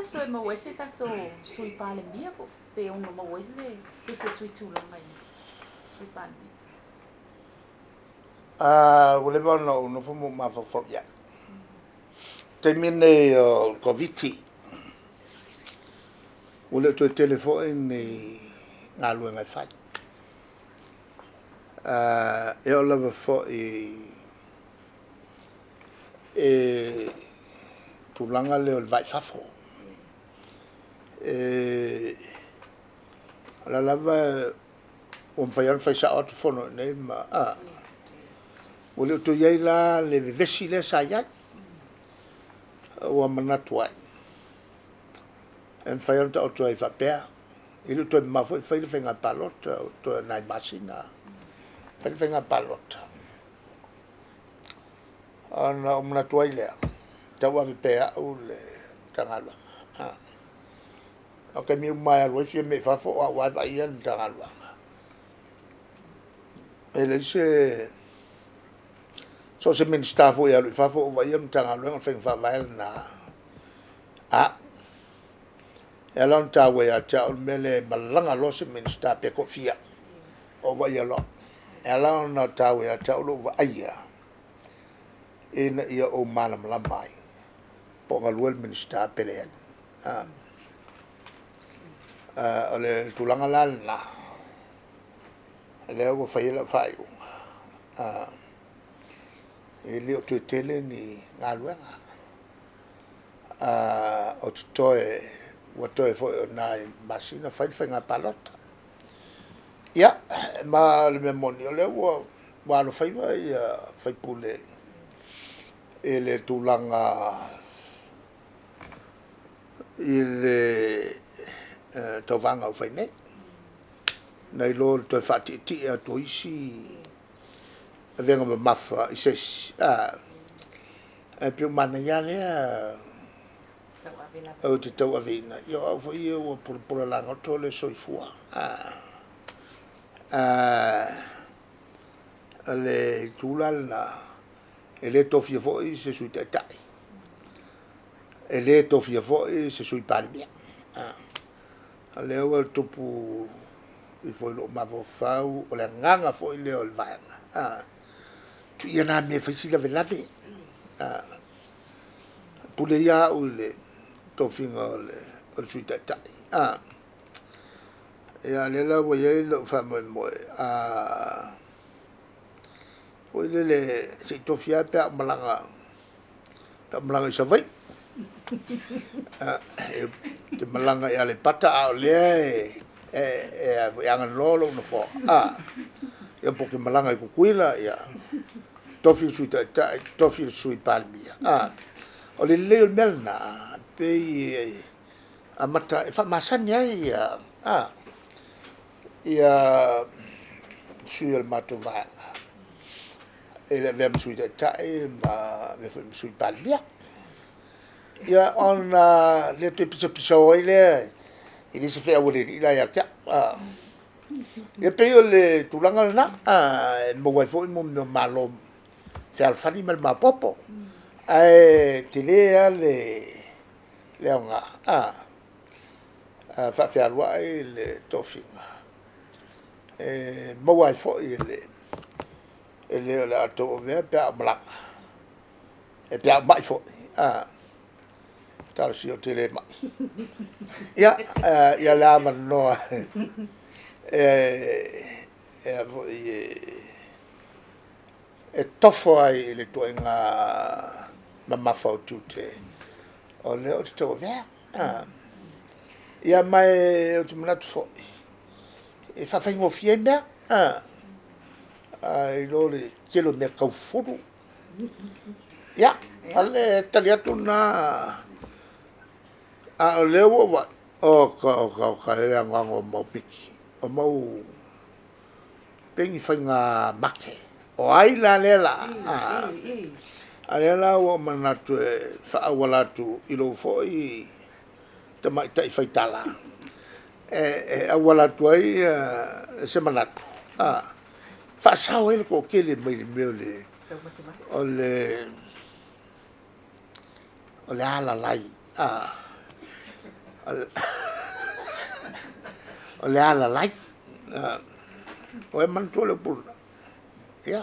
Sui mawese tato Sui Palemia po pe ono mawese se Sui tulanga ni Sui Palemia. Wale mana no fumo mafafo ya. Termine COVID. Wale to telefone ni ngalu ngai fai. E o lava fo tulanga le o vai fafo. La lava fai sa auto fono nei ma Wale to yai la le vesi le sa yai. O manatuai. En fai anta auto ai fapea. Ilu to mafo fai le fenga palot to nai masina. Fai le fenga palot. Ana manatuai le. Tawa me pea o le tangala. Okay, mi mai alwa si me fa fo wa ba yan tangala. Ele se so se Minisita fo ya fa fo wa yan tangala feng fa va na Elan tawe ya cha mele malanga lo se Minisita pe ko fia o va ya lo elan na tawe ya cha lo va ya in ia o malam lamai po ngaluel Minisita pe le ole tulanga lana le o fai la fai ele o tele ni ngaluenga o toe watoe fo na masina fai nga palota ya ma le memonio le wa lo fai fai pule ele tulanga ile tovanga o fai ne nei lo to fati ti to isi venga me mafa ises e più manaya le o te tau avina io fo io o por la noto le soifua le tulala ele tofi foi se Sui Ta'ita'i ele tofi foi se Sui Palemia le o tupu i foi lo mavofau o le nganga foi le o vanga tu ia na me fai sila velave pule ia o le tofiga o Sui Ta'ita'i ia le la wa ia lo fa mo o le se tofia pe malanga sa vai te malanga ia le pata o le yang lolo no fo ia porque malanga i kukuila ia tofi Sui Ta'ita'i tofi Sui Palemia o le leo melna pe amata fa masanya ia sui al matova ele vem Sui Ta'ita'i ma Sui Palemia ia on le te pisa ile ini se fe awole ila ya ka ia pe le tulanga na mo wa fo mo malo fe al fani mal ma popo tele le nga fa fe al wa le tofiga mo wa fo ele la to ve pe blanc e pe mai fo tal si o tele mai ia la no tofo ai le to nga mama fa TIUTE o le o to ve ia mai o tu mona fo e fa mo fienda ai lo le kelo me ka furu ya ale taliatu na le wa ka le ngo mo piki o mo pengi fa nga make o ai la le la ale la o manatu fa wala tu ilo foi te mai tai fa tala wala tu ai se manatu fa sao ele ko kele mai le ole ala lai o le ala lai o e man tole pula ya